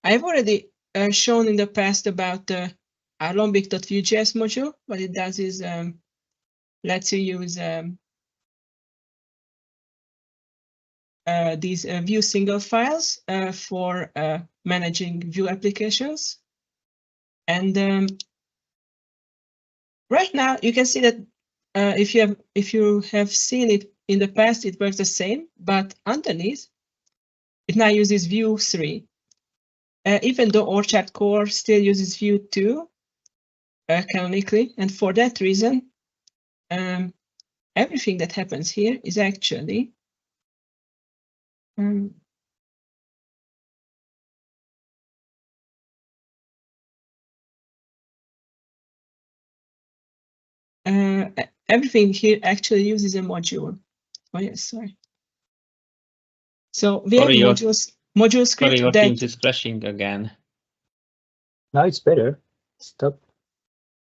I've already shown in the past about our Lombiq.Vue.js module. What it does is lets you use these Vue single files for managing Vue applications. And right now you can see that if you have seen it in the past, it works the same, but underneath it now uses Vue 3. Even though Orchard core still uses Vue 2 canonically, and for that reason, everything that happens here is actually everything here actually uses a module. Oh yes, sorry. So we have module script. Sorry, your Teams is crashing again. Now it's better. Stop.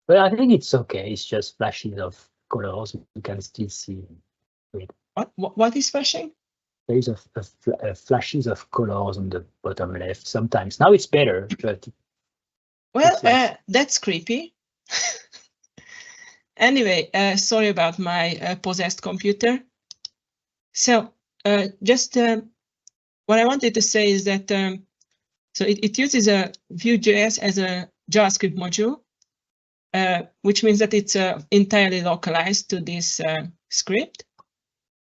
But I think it's okay. It's just flashes of colors. You can still see it. What is flashing? There is a flashes of colors on the bottom left sometimes. Now it's better, but well, that's creepy. Anyway, sorry about my possessed computer. So just what I wanted to say is that so it uses a Vue.js as a JavaScript module, which means that it's entirely localized to this script,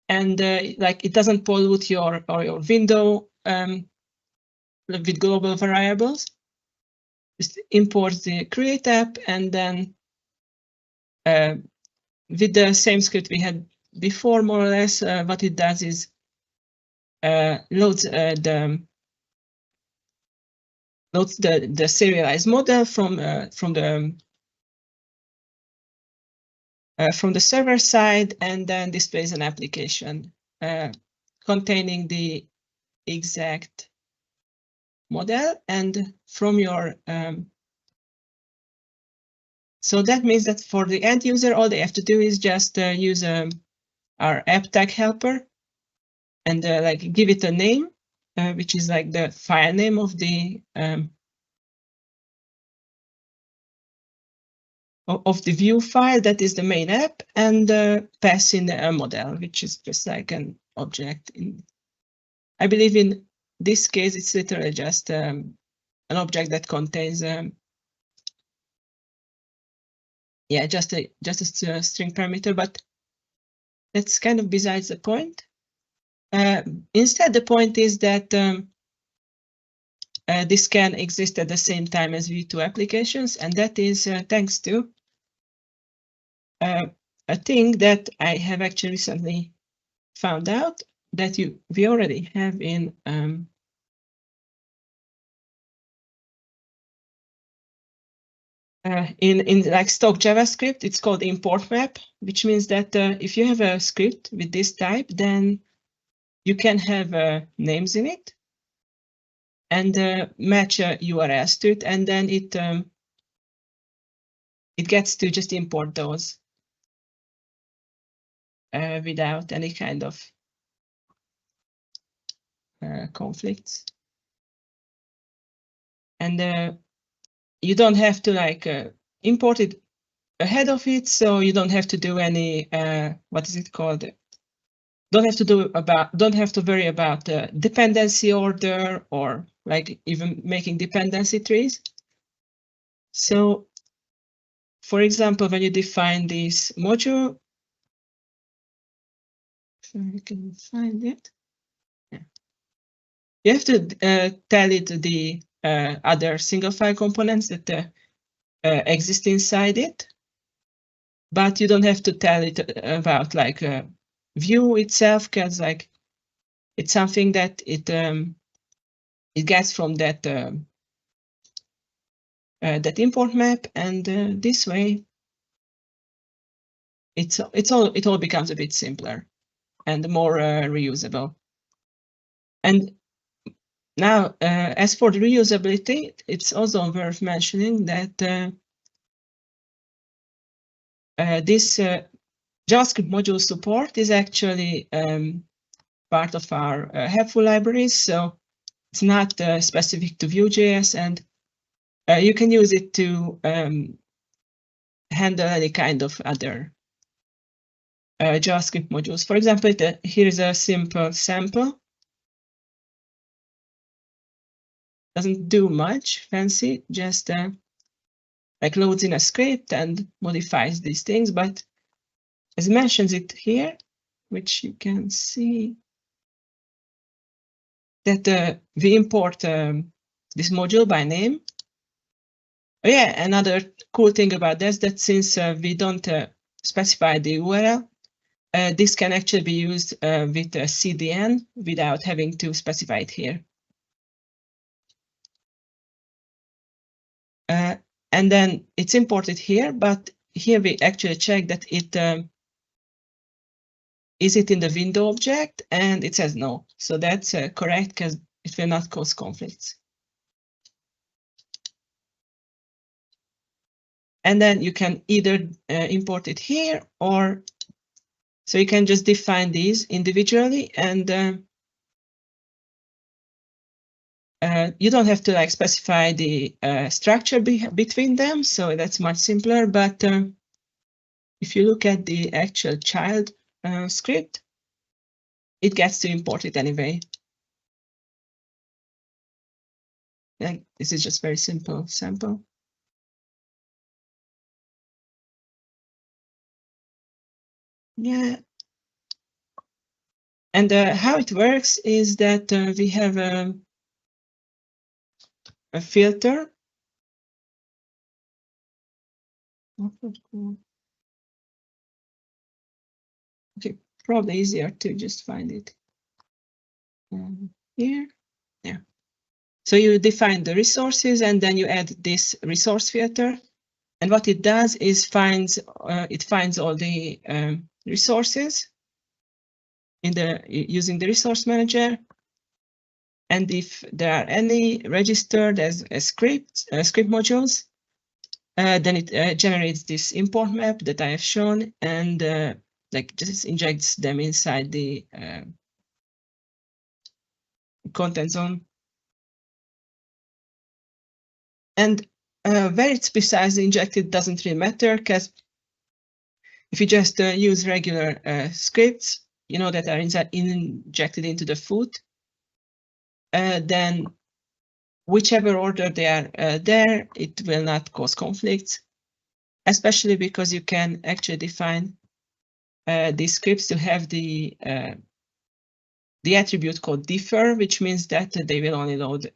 and like it doesn't pollute your window with global variables. Just import the create app, and then with the same script we had before, more or less, what it does is loads the serialized model from the server side, and then displays an application containing the exact model. And from your so that means that for the end user, all they have to do is just use our app tag helper and like give it a name, which is like the file name of the Vue file that is the main app, and pass in a model, which is just like an object. I believe in this case it's literally just an object that contains yeah, just a string parameter, but that's kind of besides the point. Instead, the point is that this can exist at the same time as Vue 2 applications, and that is thanks to a thing that I have actually recently found out that we already have in like stock JavaScript. It's called import map, which means that if you have a script with this type, then you can have names in it and match URLs to it, and then it gets to just import those without any kind of conflicts. And you don't have to like import it ahead of it, so you don't have to do any what is it called? Don't have to worry about dependency order or like even making dependency trees. So, for example, when you define this module, so you can find it. Yeah. You have to tell it the other single file components that exist inside it, but you don't have to tell it about like Vue itself, because like it's something that it gets from that that import map, and this way it all becomes a bit simpler and more reusable. And now, as for the reusability, it's also worth mentioning that this JavaScript module support is actually part of our helpful libraries. So It's not specific to Vue.js, and you can use it to handle any kind of other JavaScript modules. For example, here is a simple sample. Doesn't do much fancy, just like loads in a script and modifies these things, but as mentions it here, which you can see that we import this module by name. Oh yeah, another cool thing about this, that since we don't specify the URL, this can actually be used with a CDN without having to specify it here. And then it's imported here, but here we actually check that it is it in the window object, and it says no. So that's correct because it will not cause conflicts. And then you can either import it here, or so you can just define these individually, and you don't have to like specify the structure between them. So that's much simpler. But if you look at the actual child script, it gets to import it anyway. And this is just very simple sample. Yeah. And how it works is that we have a filter. Okay, probably easier to just find it here. Yeah. So you define the resources, and then you add this resource filter. And what it does is finds all the resources using the resource manager. And if there are any registered as script modules, then it generates this import map that I have shown, and like just injects them inside the content zone. And where it's precisely injected doesn't really matter, because if you just use regular scripts, you know, that are injected into the foot, then whichever order they are there, it will not cause conflicts, especially because you can actually define these scripts to have the attribute called differ, which means that they will only load,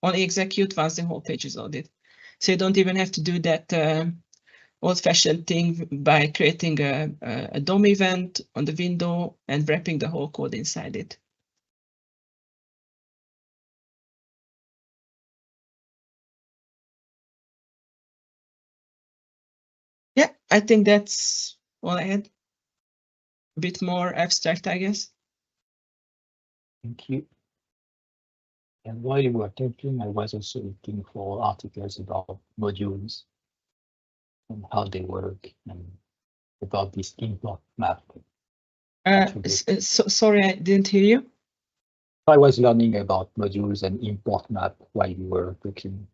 only execute once the whole page is loaded. So you don't even have to do that old-fashioned thing by creating a DOM event on the window and wrapping the whole code inside it. Yeah, I think that's all I had. A bit more abstract, I guess. Thank you. And while you were talking, I was also looking for articles about modules and how they work, and about this import map. Sorry, I didn't hear you. I was learning about modules and import map while you were talking.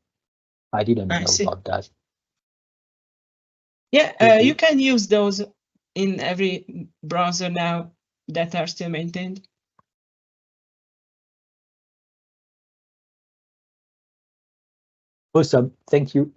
I didn't know about that. Yeah, you can use those in every browser now that are still maintained. Awesome. Thank you.